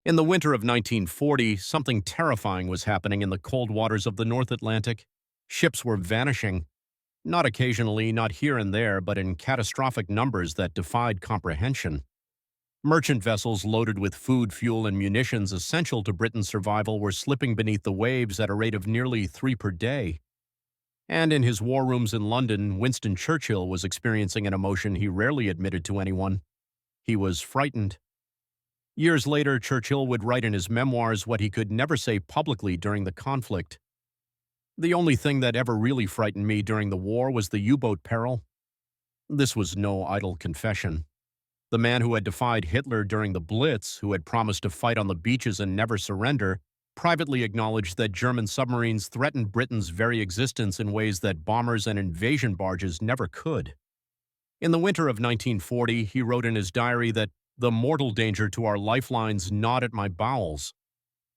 In the winter of 1940, something terrifying was happening in the cold waters of the North Atlantic. Ships were vanishing, not occasionally, not here and there, but in catastrophic numbers that defied comprehension. Merchant vessels loaded with food, fuel, and munitions essential to Britain's survival were slipping beneath the waves at a rate of nearly 3 per day. And in his war rooms in London, Winston Churchill was experiencing an emotion he rarely admitted to anyone. He was frightened. Years later, Churchill would write in his memoirs what he could never say publicly during the conflict. The only thing that ever really frightened me during the war was the U-boat peril. This was no idle confession. The man who had defied Hitler during the Blitz, who had promised to fight on the beaches and never surrender, privately acknowledged that German submarines threatened Britain's very existence in ways that bombers and invasion barges never could. In the winter of 1940, he wrote in his diary that the mortal danger to our lifelines gnawed at my bowels.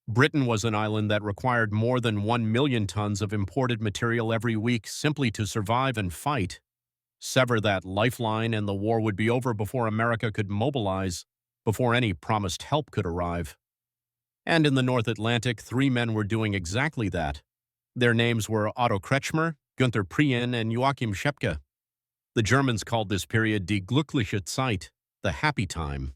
Britain was an island that required more than 1 million tons of imported material every week simply to survive and fight. Sever that lifeline and the war would be over before America could mobilize, before any promised help could arrive. And in the North Atlantic, 3 men were doing exactly that. Their names were Otto Kretschmer, Günther Prien, and Joachim Schepke. The Germans called this period Die glückliche Zeit, the happy time.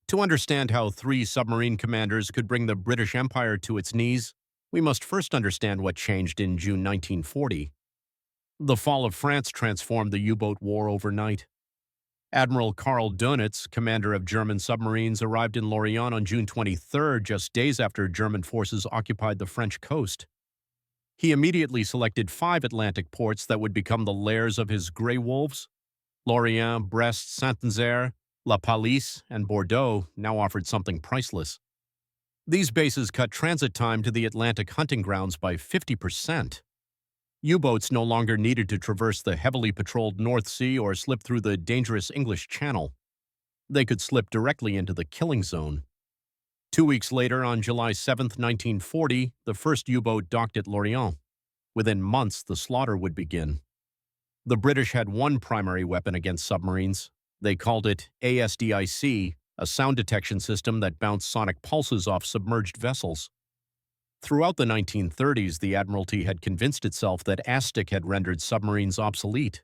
To understand how 3 submarine commanders could bring the British Empire to its knees, we must first understand what changed in June 1940. The fall of France transformed the U-boat war overnight. Admiral Karl Dönitz, commander of German submarines, arrived in Lorient on June 23, just days after German forces occupied the French coast. He immediately selected 5 Atlantic ports that would become the lairs of his Grey Wolves. Lorient, Brest, Saint-Nazaire, La Pallice, and Bordeaux now offered something priceless. These bases cut transit time to the Atlantic hunting grounds by 50%. U-boats no longer needed to traverse the heavily patrolled North Sea or slip through the dangerous English Channel. They could slip directly into the killing zone. 2 weeks later, on July 7, 1940, the first U-boat docked at Lorient. Within months, the slaughter would begin. The British had one primary weapon against submarines. They called it ASDIC, a sound detection system that bounced sonic pulses off submerged vessels. Throughout the 1930s, the Admiralty had convinced itself that ASDIC had rendered submarines obsolete.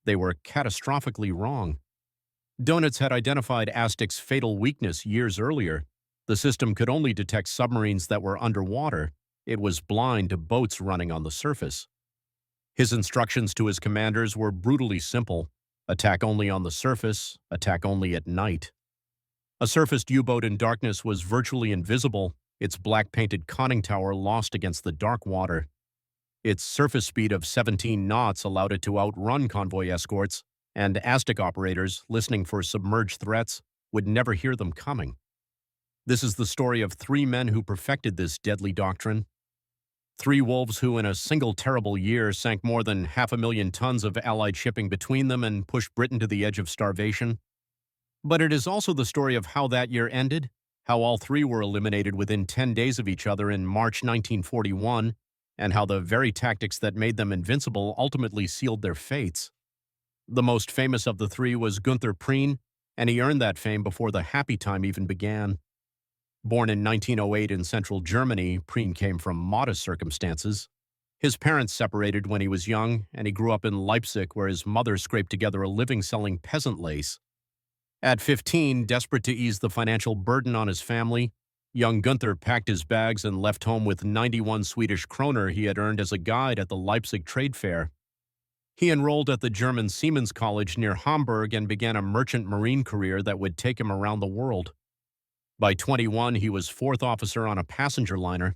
They were catastrophically wrong. Dönitz had identified ASDIC's fatal weakness years earlier. The system could only detect submarines that were underwater. It was blind to boats running on the surface. His instructions to his commanders were brutally simple: attack only on the surface, attack only at night. A surfaced U-boat in darkness was virtually invisible, its black-painted conning tower lost against the dark water. Its surface speed of 17 knots allowed it to outrun convoy escorts, and ASDIC operators, listening for submerged threats, would never hear them coming. This is the story of 3 men who perfected this deadly doctrine. 3 wolves who, in a single terrible year, sank more than 500,000 tons of Allied shipping between them and pushed Britain to the edge of starvation. But it is also the story of how that year ended, how all 3 were eliminated within 10 days of each other in March 1941, and how the very tactics that made them invincible ultimately sealed their fates. The most famous of the 3 was Günther Prien, and he earned that fame before the happy time even began. Born in 1908 in central Germany, Prien came from modest circumstances. His parents separated when he was young, and he grew up in Leipzig, where his mother scraped together a living selling peasant lace. At 15, desperate to ease the financial burden on his family, young Günther packed his bags and left home with 91 Swedish kroner he had earned as a guide at the Leipzig Trade Fair. He enrolled at the German Seamen's College near Hamburg and began a merchant marine career that would take him around the world. By 21, he was 4th officer on a passenger liner.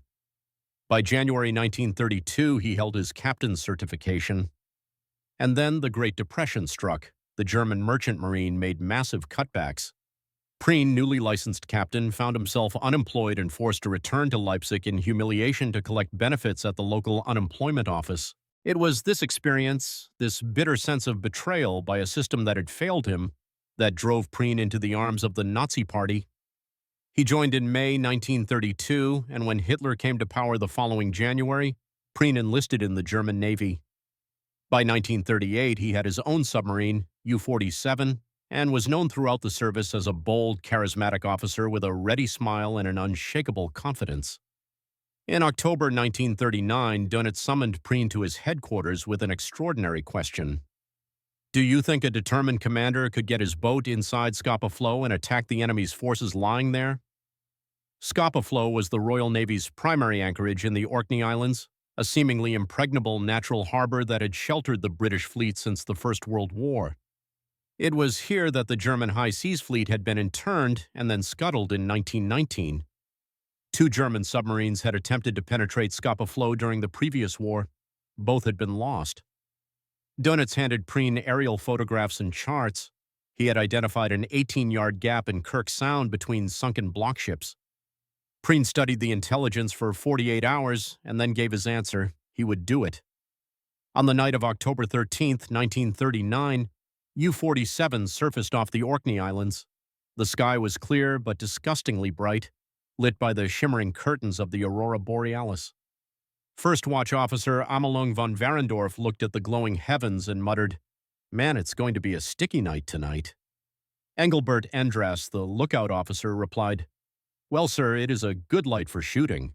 By January 1932, he held his captain's certification. And then the Great Depression struck. The German merchant marine made massive cutbacks. Prien, newly licensed captain, found himself unemployed and forced to return to Leipzig in humiliation to collect benefits at the local unemployment office. It was this experience, this bitter sense of betrayal by a system that had failed him, that drove Prien into the arms of the Nazi Party. He joined in May 1932, and when Hitler came to power the following January, Prien enlisted in the German Navy. By 1938, he had his own submarine, U-47, and was known throughout the service as a bold, charismatic officer with a ready smile and an unshakable confidence. In October 1939, Dönitz summoned Prien to his headquarters with an extraordinary question. Do you think a determined commander could get his boat inside Scapa Flow and attack the enemy's forces lying there? Scapa Flow was the Royal Navy's primary anchorage in the Orkney Islands, a seemingly impregnable natural harbor that had sheltered the British fleet since the First World War. It was here that the German High Seas Fleet had been interned and then scuttled in 1919. Two German submarines had attempted to penetrate Scapa Flow during the previous war. Both had been lost. Dönitz handed Prien aerial photographs and charts. He had identified an 18-yard gap in Kirk Sound between sunken block ships. Prien studied the intelligence for 48 hours and then gave his answer. He would do it. On the night of October 13, 1939, U-47 surfaced off the Orkney Islands. The sky was clear but disgustingly bright, lit by the shimmering curtains of the aurora borealis. First Watch Officer Amelung von Warendorf looked at the glowing heavens and muttered, "Man, it's going to be a sticky night tonight." Engelbert Endras, the lookout officer, replied, "Well, sir, it is a good light for shooting."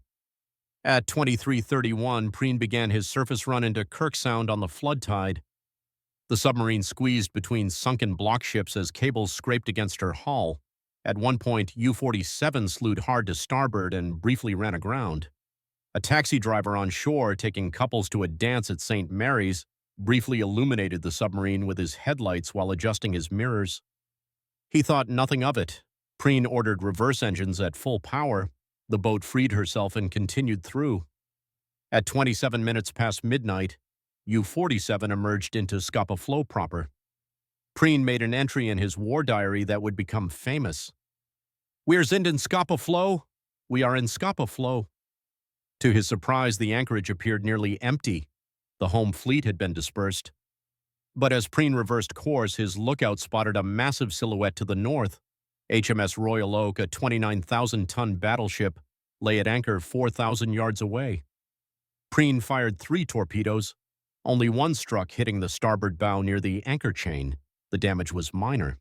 At 23:31, Prien began his surface run into Kirk Sound on the flood tide. The submarine squeezed between sunken block ships as cables scraped against her hull. At one point, U-47 slewed hard to starboard and briefly ran aground. A taxi driver on shore, taking couples to a dance at St. Mary's, briefly illuminated the submarine with his headlights while adjusting his mirrors. He thought nothing of it. Prien ordered reverse engines at full power. The boat freed herself and continued through. At 27 minutes past midnight, U-47 emerged into Scapa Flow proper. Prien made an entry in his war diary that would become famous. "Wir sind in Scapa Flow. We are in Scapa Flow." To his surprise, the anchorage appeared nearly empty. The home fleet had been dispersed. But as Prien reversed course, his lookout spotted a massive silhouette to the north. HMS Royal Oak, a 29,000-ton battleship, lay at anchor 4,000 yards away. Prien fired 3 torpedoes. Only one struck, hitting the starboard bow near the anchor chain. The damage was minor.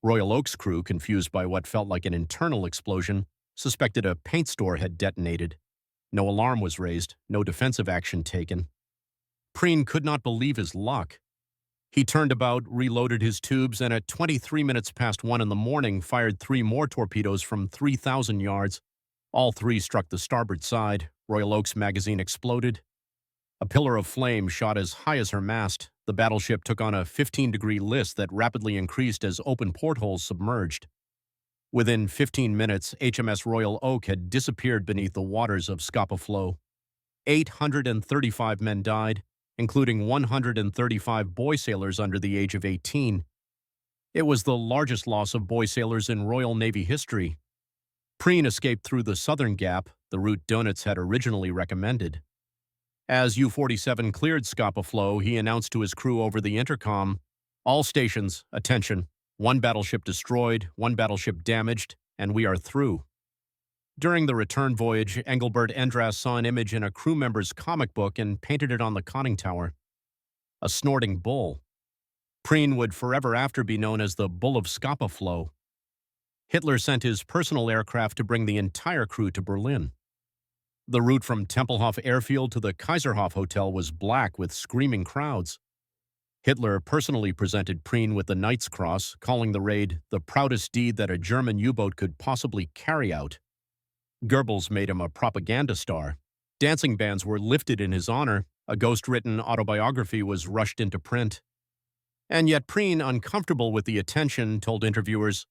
Royal Oak's crew, confused by what felt like an internal explosion, suspected a paint store had detonated. No alarm was raised, no defensive action taken. Prien could not believe his luck. He turned about, reloaded his tubes, and at 23 minutes past 1 in the morning, fired 3 more torpedoes from 3,000 yards. All 3 struck the starboard side. Royal Oak's magazine exploded. A pillar of flame shot as high as her mast. The battleship took on a 15-degree list that rapidly increased as open portholes submerged. Within 15 minutes, HMS Royal Oak had disappeared beneath the waters of Scapa Flow. 835 men died, including 135 boy sailors under the age of 18. It was the largest loss of boy sailors in Royal Navy history. Prien escaped through the southern gap, the route Dönitz had originally recommended. As U-47 cleared Scapa Flow, he announced to his crew over the intercom, "All stations, attention. 1 battleship destroyed, 1 battleship damaged, and we are through." During the return voyage, Engelbert Endras saw an image in a crew member's comic book and painted it on the conning tower. A snorting bull. Prien would forever after be known as the Bull of Scapa Flow. Hitler sent his personal aircraft to bring the entire crew to Berlin. The route from Tempelhof Airfield to the Kaiserhof Hotel was black with screaming crowds. Hitler personally presented Prien with the Knight's Cross, calling the raid the proudest deed that a German U-boat could possibly carry out. Goebbels made him a propaganda star. Dancing bands were lifted in his honor. A ghost-written autobiography was rushed into print. And yet Prien, uncomfortable with the attention, told interviewers,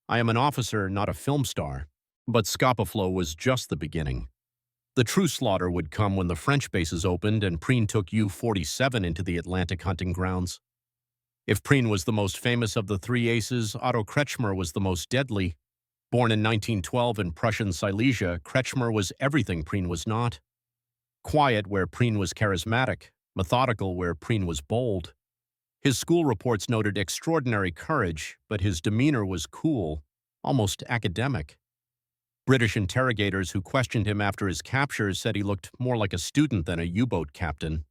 "I am an officer, not a film star." But Scapa Flow was just the beginning. The true slaughter would come when the French bases opened and Prien took U-47 into the Atlantic hunting grounds. If Prien was the most famous of the 3 aces, Otto Kretschmer was the most deadly. Born in 1912 in Prussian Silesia, Kretschmer was everything Prien was not. Quiet where Prien was charismatic, methodical where Prien was bold. His school reports noted extraordinary courage, but his demeanor was cool, almost academic. British interrogators who questioned him after his capture said he looked more like a student than a U-boat captain.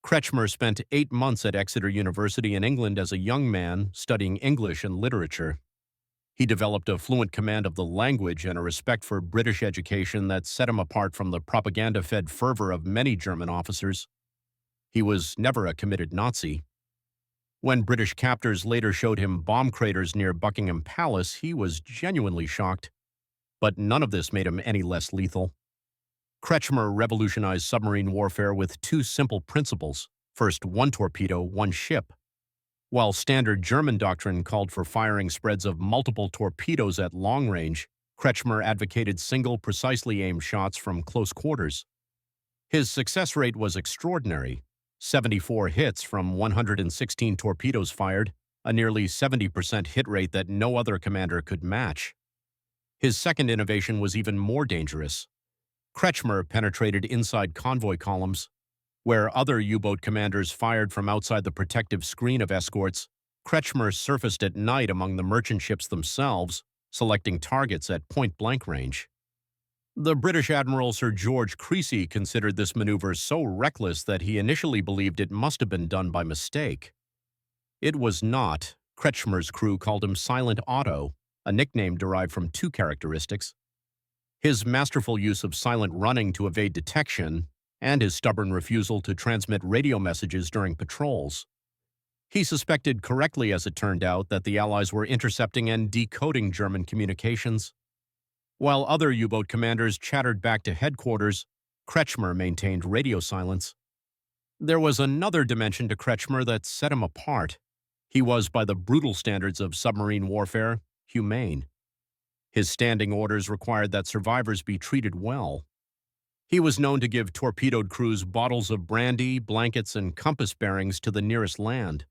Kretschmer spent 8 months at Exeter University in England as a young man studying English and literature. He developed a fluent command of the language and a respect for British education that set him apart from the propaganda-fed fervor of many German officers. He was never a committed Nazi. When British captors later showed him bomb craters near Buckingham Palace, he was genuinely shocked. But none of this made him any less lethal. Kretschmer revolutionized submarine warfare with two simple principles. First, one torpedo, one ship. While standard German doctrine called for firing spreads of multiple torpedoes at long range, Kretschmer advocated single, precisely aimed shots from close quarters. His success rate was extraordinary: 74 hits from 116 torpedoes fired, a nearly 70% hit rate that no other commander could match. His second innovation was even more dangerous. Kretschmer penetrated inside convoy columns. Where other U-boat commanders fired from outside the protective screen of escorts, Kretschmer surfaced at night among the merchant ships themselves, selecting targets at point-blank range. The British Admiral Sir George Creasy considered this maneuver so reckless that he initially believed it must have been done by mistake. It was not. Kretschmer's crew called him Silent Otto, a nickname derived from two characteristics: his masterful use of silent running to evade detection, and his stubborn refusal to transmit radio messages during patrols. He suspected correctly, as it turned out, that the Allies were intercepting and decoding German communications. While other U-boat commanders chattered back to headquarters, Kretschmer maintained radio silence. There was another dimension to Kretschmer that set him apart. He was, by the brutal standards of submarine warfare, humane. His standing orders required that survivors be treated well. He was known to give torpedoed crews bottles of brandy, blankets, and compass bearings to the nearest land.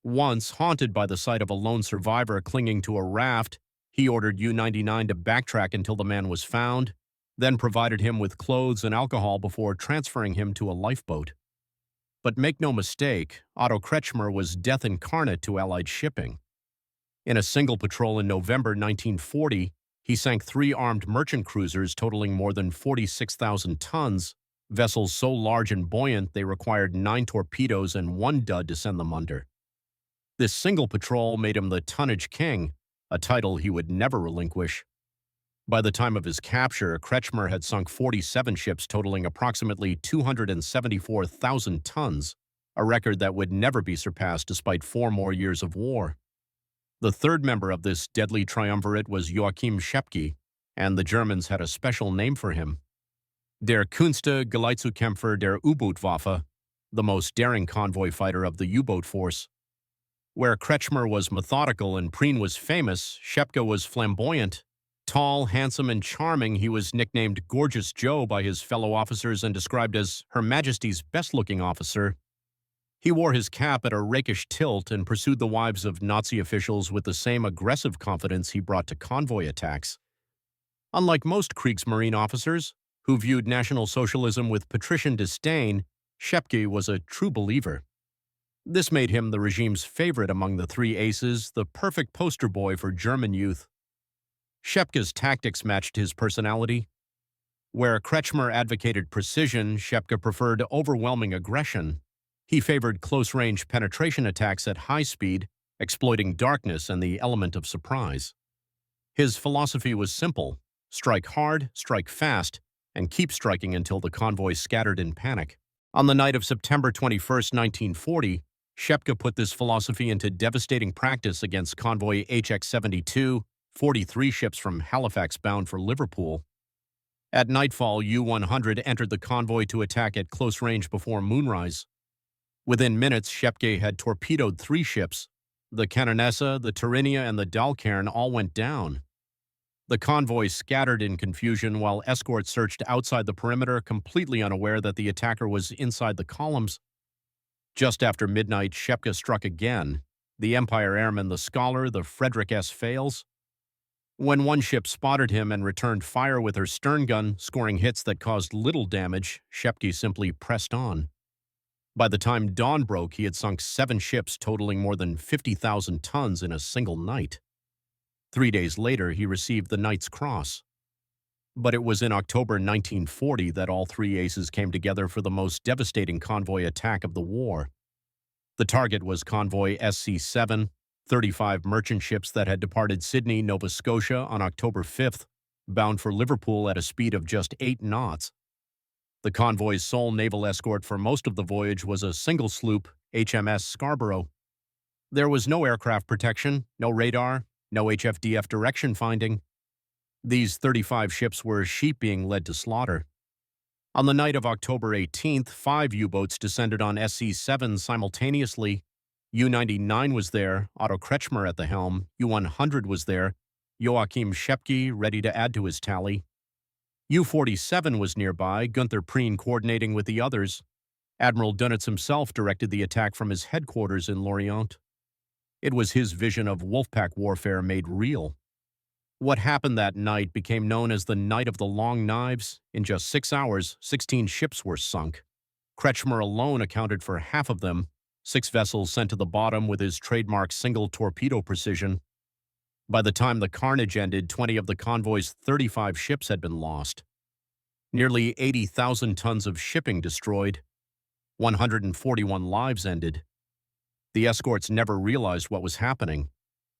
Once, haunted by the sight of a lone survivor clinging to a raft, he ordered U-99 to backtrack until the man was found, then provided him with clothes and alcohol before transferring him to a lifeboat. But make no mistake, Otto Kretschmer was death incarnate to Allied shipping. In a single patrol in November 1940, he sank 3 armed merchant cruisers totaling more than 46,000 tons, vessels so large and buoyant they required 9 torpedoes and 1 dud to send them under. This single patrol made him the tonnage king, a title he would never relinquish. By the time of his capture, Kretschmer had sunk 47 ships totaling approximately 274,000 tons, a record that would never be surpassed despite 4 more years of war. The third member of this deadly triumvirate was Joachim Schepke, and the Germans had a special name for him: Der Kühnste Geleitzukämpfer der U-Boot-Waffe, the most daring convoy fighter of the U-boat force. Where Kretschmer was methodical and Prien was famous, Schepke was flamboyant. Tall, handsome, and charming, he was nicknamed Gorgeous Joe by his fellow officers and described as Her Majesty's best-looking officer. He wore his cap at a rakish tilt and pursued the wives of Nazi officials with the same aggressive confidence he brought to convoy attacks. Unlike most Kriegsmarine officers, who viewed National Socialism with patrician disdain, Schepke was a true believer. This made him the regime's favorite among the 3 aces, the perfect poster boy for German youth. Schepke's tactics matched his personality. Where Kretschmer advocated precision, Schepke preferred overwhelming aggression. He favored close-range penetration attacks at high speed, exploiting darkness and the element of surprise. His philosophy was simple: strike hard, strike fast, and keep striking until the convoy scattered in panic. On the night of September 21, 1940, Schepke put this philosophy into devastating practice against convoy HX-72, 43 ships from Halifax bound for Liverpool. At nightfall, U-100 entered the convoy to attack at close range before moonrise. Within minutes, Schepke had torpedoed 3 ships. The Canonessa, the Torinia, and the Dalcairn all went down. The convoy scattered in confusion while escorts searched outside the perimeter, completely unaware that the attacker was inside the columns. Just after midnight, Schepke struck again: the Empire Airman, the Scholar, the Frederick S. Fales. When one ship spotted him and returned fire with her stern gun, scoring hits that caused little damage, Schepke simply pressed on. By the time dawn broke, he had sunk 7 ships totaling more than 50,000 tons in a single night. 3 days later, he received the Knight's Cross. But it was in October 1940 that all three aces came together for the most devastating convoy attack of the war. The target was convoy SC-7, 35 merchant ships that had departed Sydney, Nova Scotia on October 5th, bound for Liverpool at a speed of just 8 knots. The convoy's sole naval escort for most of the voyage was a single sloop, HMS Scarborough. There was no aircraft protection, no radar, no HFDF direction finding. These 35 ships were sheep being led to slaughter. On the night of October 18th, 5 U-boats descended on SC-7 simultaneously. U-99 was there, Otto Kretschmer at the helm. U-100 was there, Joachim Schepke ready to add to his tally. U-47 was nearby, Gunther Prien coordinating with the others. Admiral Dönitz himself directed the attack from his headquarters in Lorient. It was his vision of wolfpack warfare made real. What happened that night became known as the Night of the Long Knives. In just 6 hours, 16 ships were sunk. Kretschmer alone accounted for half of them, 6 vessels sent to the bottom with his trademark single torpedo precision. By the time the carnage ended, 20 of the convoy's 35 ships had been lost. Nearly 80,000 tons of shipping destroyed. 141 lives ended. The escorts never realized what was happening.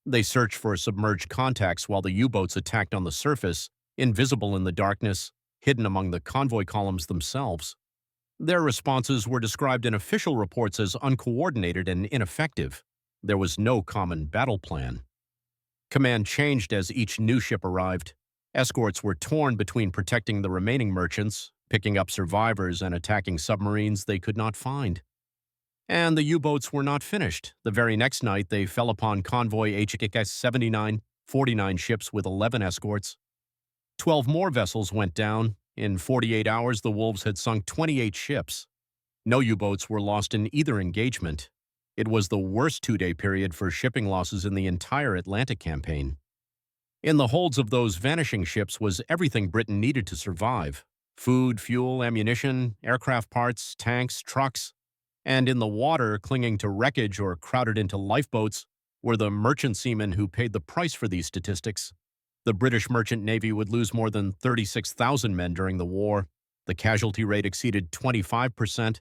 They searched for submerged contacts while the U-boats attacked on the surface, invisible in the darkness, hidden among the convoy columns themselves. Their responses were described in official reports as uncoordinated and ineffective. There was no common battle plan. Command changed as each new ship arrived. Escorts were torn between protecting the remaining merchants, picking up survivors, and attacking submarines they could not find. And the U-boats were not finished. The very next night, they fell upon convoy HKS-79, 49 ships with 11 escorts. 12 more vessels went down. In 48 hours, the Wolves had sunk 28 ships. No U-boats were lost in either engagement. It was the worst 2-day period for shipping losses in the entire Atlantic campaign. In the holds of those vanishing ships was everything Britain needed to survive: food, fuel, ammunition, aircraft parts, tanks, trucks. And in the water, clinging to wreckage or crowded into lifeboats, were the merchant seamen who paid the price for these statistics. The British Merchant Navy would lose more than 36,000 men during the war. The casualty rate exceeded 25%,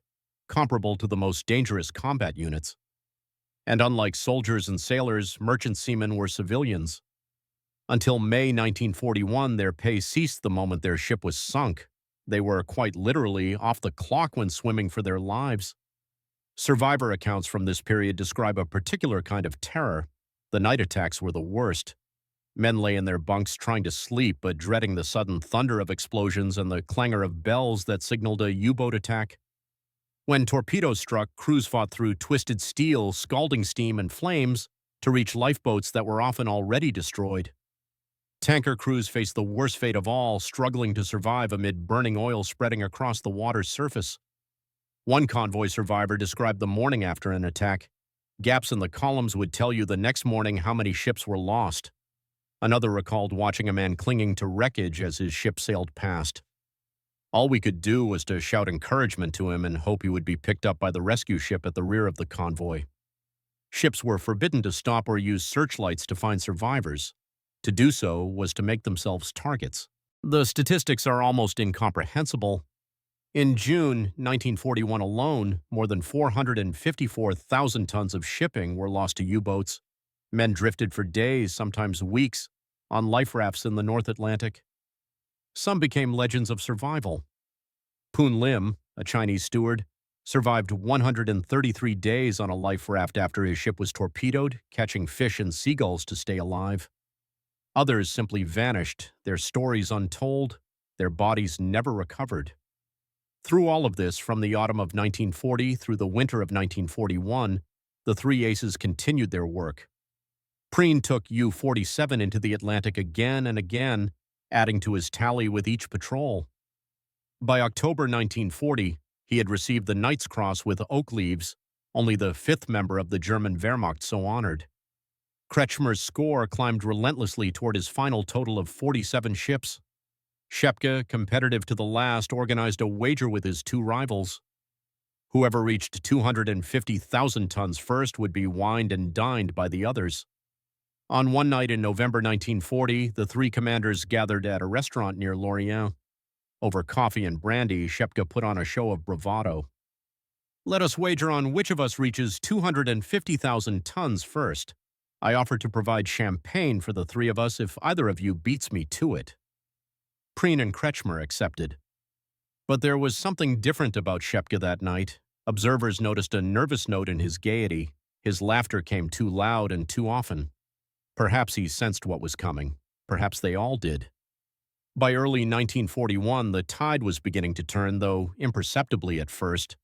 comparable to the most dangerous combat units. And unlike soldiers and sailors, merchant seamen were civilians. Until May 1941, their pay ceased the moment their ship was sunk. They were quite literally off the clock when swimming for their lives. Survivor accounts from this period describe a particular kind of terror. The night attacks were the worst. Men lay in their bunks trying to sleep, but dreading the sudden thunder of explosions and the clangor of bells that signaled a U-boat attack. When torpedoes struck, crews fought through twisted steel, scalding steam, and flames to reach lifeboats that were often already destroyed. Tanker crews faced the worst fate of all, struggling to survive amid burning oil spreading across the water's surface. One convoy survivor described the morning after an attack. Gaps in the columns would tell you the next morning how many ships were lost. Another recalled watching a man clinging to wreckage as his ship sailed past. All we could do was to shout encouragement to him and hope he would be picked up by the rescue ship at the rear of the convoy. Ships were forbidden to stop or use searchlights to find survivors. To do so was to make themselves targets. The statistics are almost incomprehensible. In June 1941 alone, more than 454,000 tons of shipping were lost to U-boats. Men drifted for days, sometimes weeks, on life rafts in the North Atlantic. Some became legends of survival. Poon Lim, a Chinese steward, survived 133 days on a life raft after his ship was torpedoed, catching fish and seagulls to stay alive. Others simply vanished, their stories untold, their bodies never recovered. Through all of this, from the autumn of 1940 through the winter of 1941, the three aces continued their work. Prien took U-47 into the Atlantic again and again, adding to his tally with each patrol. By October 1940, he had received the Knight's Cross with oak leaves, only the 5th member of the German Wehrmacht so honored. Kretschmer's score climbed relentlessly toward his final total of 47 ships. Schepke, competitive to the last, organized a wager with his 2 rivals. Whoever reached 250,000 tons first would be wined and dined by the others. On one night in November 1940, the three commanders gathered at a restaurant near Lorient. Over coffee and brandy, Shepka put on a show of bravado. "Let us wager on which of us reaches 250,000 tons first. I offer to provide champagne for the three of us if either of you beats me to it." Preen and Kretschmer accepted. But there was something different about Shepka that night. Observers noticed a nervous note in his gaiety. His laughter came too loud and too often. Perhaps he sensed what was coming. Perhaps they all did. By early 1941, the tide was beginning to turn, though imperceptibly at first.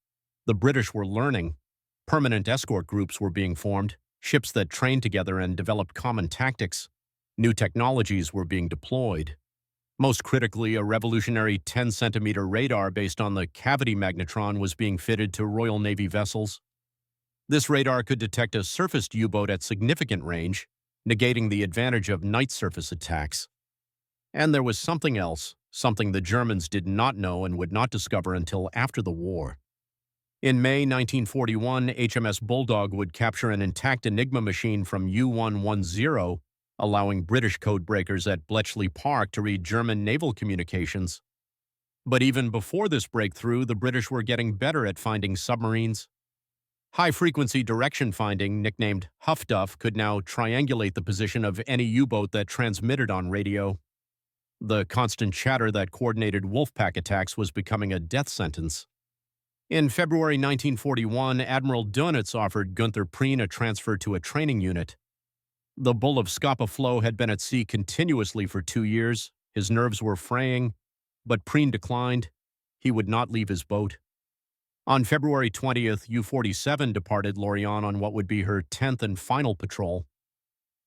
The British were learning. Permanent escort groups were being formed, ships that trained together and developed common tactics. New technologies were being deployed. Most critically, a revolutionary 10-centimeter radar based on the cavity magnetron was being fitted to Royal Navy vessels. This radar could detect a surfaced U-boat at significant range, negating the advantage of night surface attacks. And there was something else, something the Germans did not know and would not discover until after the war. In May 1941, HMS Bulldog would capture an intact Enigma machine from U-110, allowing British codebreakers at Bletchley Park to read German naval communications. But even before this breakthrough, the British were getting better at finding submarines. High-frequency direction finding, nicknamed Huff Duff, could now triangulate the position of any U-boat that transmitted on radio. The constant chatter that coordinated Wolfpack attacks was becoming a death sentence. In February 1941, Admiral Dönitz offered Gunther Preen a transfer to a training unit. The Bull of Scapa Flow had been at sea continuously for 2 years. His nerves were fraying, but Preen declined. He would not leave his boat. On February 20th, U-47 departed Lorient on what would be her 10th and final patrol.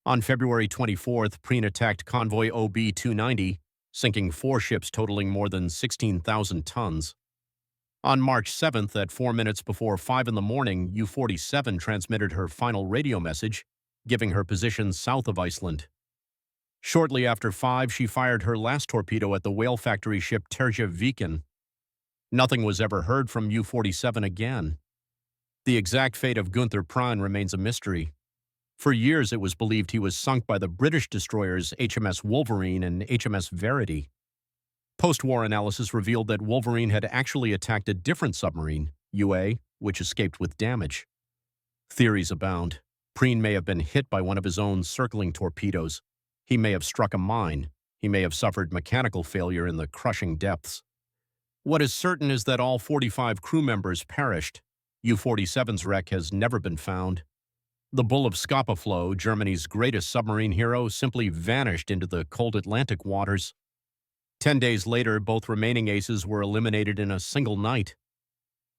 On February 24th, Preen attacked convoy OB-290, sinking 4 ships totaling more than 16,000 tons. On March 7th, at 4 minutes before 5 in the morning, U-47 transmitted her final radio message, giving her position south of Iceland. Shortly after 5, she fired her last torpedo at the whale factory ship Terje Viken. Nothing was ever heard from U-47 again. The exact fate of Gunther Preen remains a mystery. For years, it was believed he was sunk by the British destroyers HMS Wolverine and HMS Verity. Post-war analysis revealed that Wolverine had actually attacked a different submarine, UA, which escaped with damage. Theories abound. Preen may have been hit by one of his own circling torpedoes. He may have struck a mine. He may have suffered mechanical failure in the crushing depths. What is certain is that all 45 crew members perished. U-47's wreck has never been found. The Bull of Scapa Flow, Germany's greatest submarine hero, simply vanished into the cold Atlantic waters. 10 days later, both remaining aces were eliminated in a single night.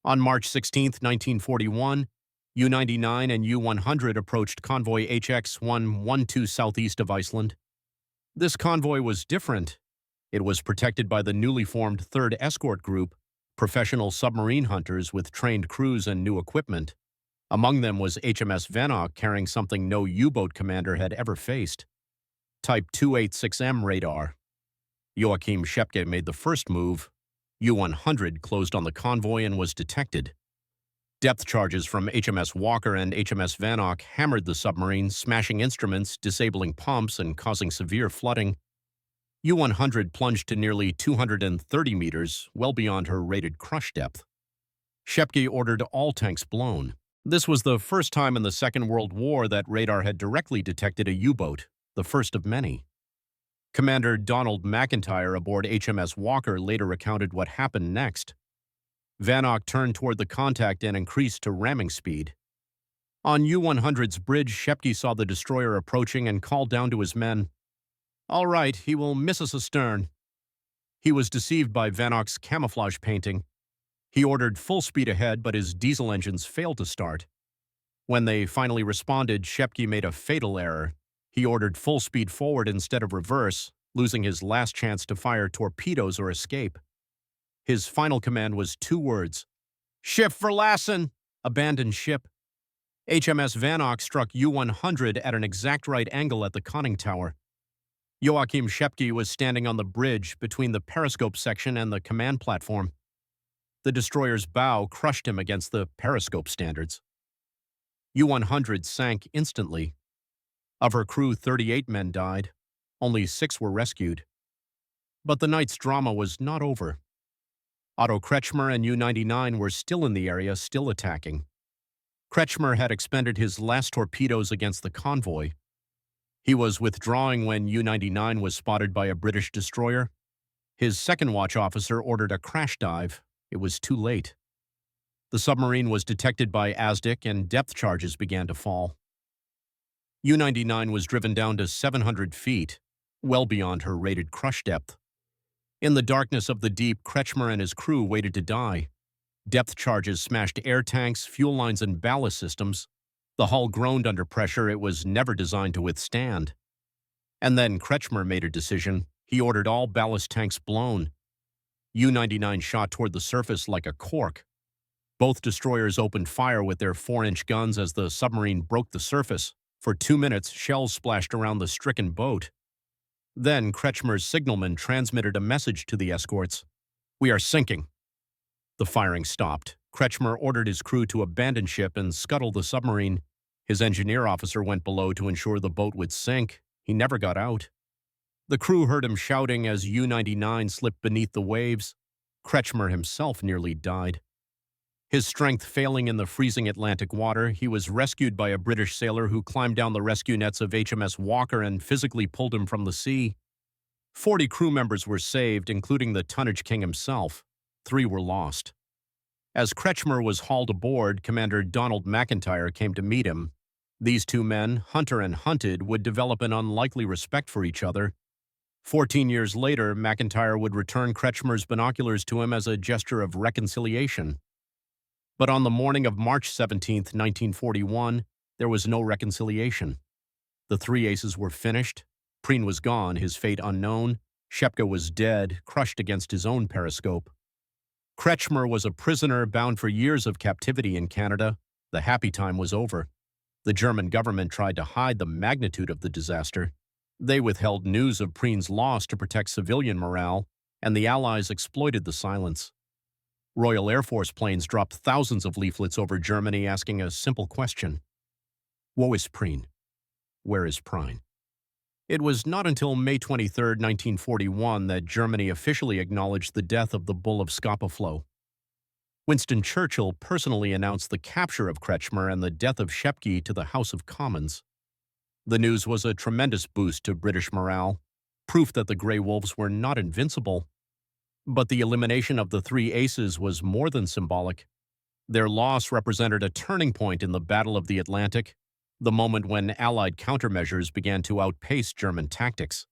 On March 16, 1941, U-99 and U-100 approached convoy HX-112 southeast of Iceland. This convoy was different. It was protected by the newly formed 3rd Escort Group, professional submarine hunters with trained crews and new equipment. Among them was HMS Vanok carrying something no U-boat commander had ever faced: Type 286M radar. Joachim Schepke made the first move. U-100 closed on the convoy and was detected. Depth charges from HMS Walker and HMS Vanok hammered the submarine, smashing instruments, disabling pumps, and causing severe flooding. U-100 plunged to nearly 230 meters, well beyond her rated crush depth. Schepke ordered all tanks blown. This was the first time in the Second World War that radar had directly detected a U-boat, the first of many. Commander Donald McIntyre aboard HMS Walker later recounted what happened next. Vanok turned toward the contact and increased to ramming speed. On U-100's bridge, Schepke saw the destroyer approaching and called down to his men, "All right, he will miss us astern." He was deceived by Vanok's camouflage painting. He ordered full speed ahead, but his diesel engines failed to start. When they finally responded, Schepke made a fatal error. He ordered full speed forward instead of reverse, losing his last chance to fire torpedoes or escape. His final command was 2 words: "Schiff verlassen!" Abandon ship. HMS Vanok struck U-100 at an exact right angle at the conning tower. Joachim Schepke was standing on the bridge between the periscope section and the command platform. The destroyer's bow crushed him against the periscope standards. U-100 sank instantly. Of her crew, 38 men died. Only 6 were rescued. But the night's drama was not over. Otto Kretschmer and U-99 were still in the area, still attacking. Kretschmer had expended his last torpedoes against the convoy. He was withdrawing when U-99 was spotted by a British destroyer. His second watch officer ordered a crash dive. It was too late. The submarine was detected by ASDIC and depth charges began to fall. U-99 was driven down to 700 feet, well beyond her rated crush depth. In the darkness of the deep, Kretschmer and his crew waited to die. Depth charges smashed air tanks, fuel lines, and ballast systems. The hull groaned under pressure it was never designed to withstand. And then Kretschmer made a decision. He ordered all ballast tanks blown. U-99 shot toward the surface like a cork. Both destroyers opened fire with their 4-inch guns as the submarine broke the surface. For 2 minutes, shells splashed around the stricken boat. Then Kretschmer's signalman transmitted a message to the escorts. "We are sinking." The firing stopped. Kretschmer ordered his crew to abandon ship and scuttle the submarine. His engineer officer went below to ensure the boat would sink. He never got out. The crew heard him shouting as U-99 slipped beneath the waves. Kretschmer himself nearly died. His strength failing in the freezing Atlantic water, he was rescued by a British sailor who climbed down the rescue nets of HMS Walker and physically pulled him from the sea. 40 crew members were saved, including the tonnage king himself. 3 were lost. As Kretschmer was hauled aboard, Commander Donald McIntyre came to meet him. These 2 men, hunter and hunted, would develop an unlikely respect for each other. 14 years later, McIntyre would return Kretschmer's binoculars to him as a gesture of reconciliation. But on the morning of March 17, 1941, there was no reconciliation. The 3 aces were finished. Prien was gone, his fate unknown. Shepka was dead, crushed against his own periscope. Kretschmer was a prisoner bound for years of captivity in Canada. The happy time was over. The German government tried to hide the magnitude of the disaster. They withheld news of Prien's loss to protect civilian morale, and the Allies exploited the silence. Royal Air Force planes dropped thousands of leaflets over Germany asking a simple question. Wo ist Prien? Where is Prien? It was not until May 23, 1941 that Germany officially acknowledged the death of the Bull of Scapa. Winston Churchill personally announced the capture of Kretschmer and the death of Shepke to the House of Commons. The news was a tremendous boost to British morale, proof that the Grey Wolves were not invincible. But the elimination of the 3 aces was more than symbolic. Their loss represented a turning point in the Battle of the Atlantic, the moment when Allied countermeasures began to outpace German tactics.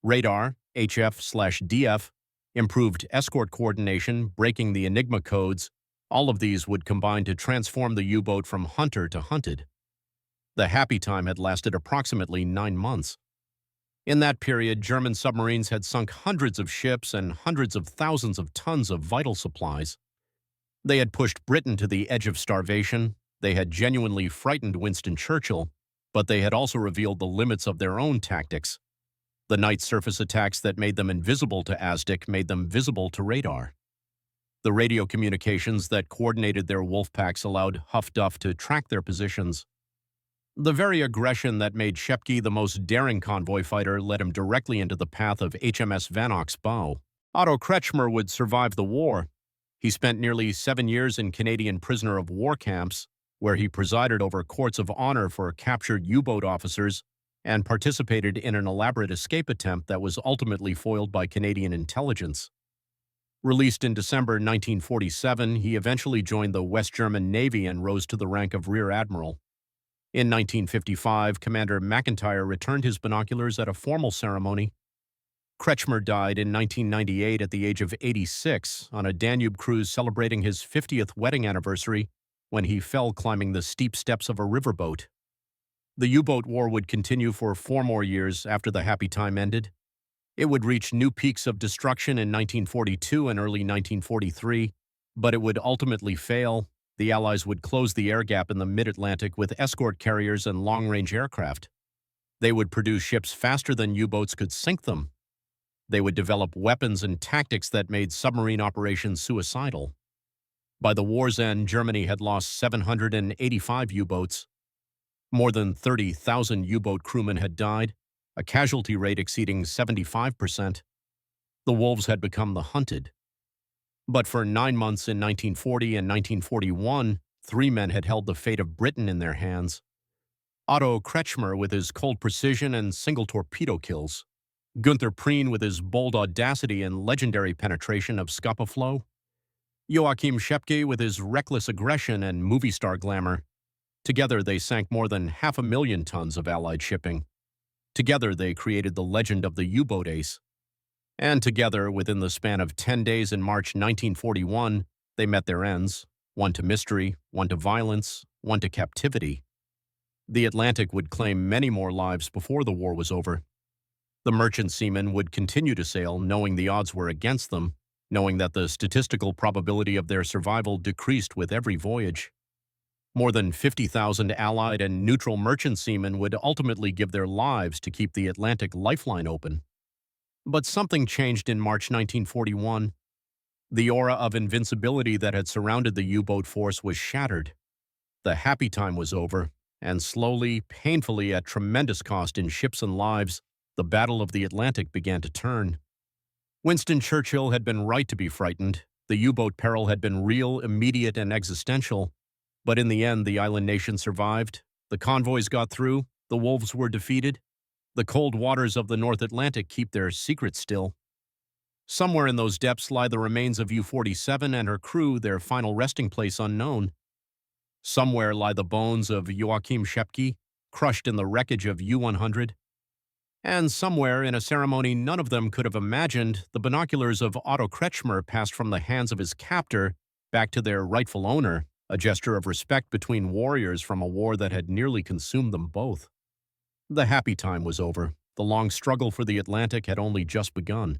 Radar, HF/DF, improved escort coordination, breaking the Enigma codes, all of these would combine to transform the U-boat from hunter to hunted. The happy time had lasted approximately 9 months. In that period, German submarines had sunk hundreds of ships and hundreds of thousands of tons of vital supplies. They had pushed Britain to the edge of starvation. They had genuinely frightened Winston Churchill, but they had also revealed the limits of their own tactics. The night surface attacks that made them invisible to ASDIC made them visible to radar. The radio communications that coordinated their wolf packs allowed Huff Duff to track their positions. The very aggression that made Shepke the most daring convoy fighter led him directly into the path of HMS Vanock's bow. Otto Kretschmer would survive the war. He spent nearly 7 years in Canadian prisoner of war camps, where he presided over courts of honor for captured U-boat officers and participated in an elaborate escape attempt that was ultimately foiled by Canadian intelligence. Released in December 1947, he eventually joined the West German Navy and rose to the rank of Rear Admiral. In 1955, Commander McIntyre returned his binoculars at a formal ceremony. Kretschmer died in 1998 at the age of 86 on a Danube cruise celebrating his 50th wedding anniversary when he fell climbing the steep steps of a riverboat. The U-boat war would continue for 4 more years after the happy time ended. It would reach new peaks of destruction in 1942 and early 1943, but it would ultimately fail. The Allies would close the air gap in the mid-Atlantic with escort carriers and long-range aircraft. They would produce ships faster than U-boats could sink them. They would develop weapons and tactics that made submarine operations suicidal. By the war's end, Germany had lost 785 U-boats. More than 30,000 U-boat crewmen had died, a casualty rate exceeding 75%. The wolves had become the hunted. But for 9 months in 1940 and 1941, three men had held the fate of Britain in their hands. Otto Kretschmer with his cold precision and single torpedo kills, Gunther Preen with his bold audacity and legendary penetration of Scapa flow, Joachim Schepke with his reckless aggression and movie star glamour. Together they sank more than 500,000 tons of Allied shipping. Together they created the legend of the U-boat ace. And together, within the span of 10 days in March 1941, they met their ends, one to mystery, one to violence, one to captivity. The Atlantic would claim many more lives before the war was over. The merchant seamen would continue to sail knowing the odds were against them, knowing that the statistical probability of their survival decreased with every voyage. More than 50,000 Allied and neutral merchant seamen would ultimately give their lives to keep the Atlantic lifeline open. But something changed in March 1941. The aura of invincibility that had surrounded the U-boat force was shattered. The happy time was over, and slowly, painfully, at tremendous cost in ships and lives, the Battle of the Atlantic began to turn. Winston Churchill had been right to be frightened. The U-boat peril had been real, immediate, and existential. But in the end, the island nation survived. The convoys got through. The wolves were defeated. The cold waters of the North Atlantic keep their secret still. Somewhere in those depths lie the remains of U-47 and her crew, their final resting place unknown. Somewhere lie the bones of Joachim Schepke, crushed in the wreckage of U-100. And somewhere, in a ceremony none of them could have imagined, the binoculars of Otto Kretschmer passed from the hands of his captor back to their rightful owner, a gesture of respect between warriors from a war that had nearly consumed them both. The happy time was over. The long struggle for the Atlantic had only just begun.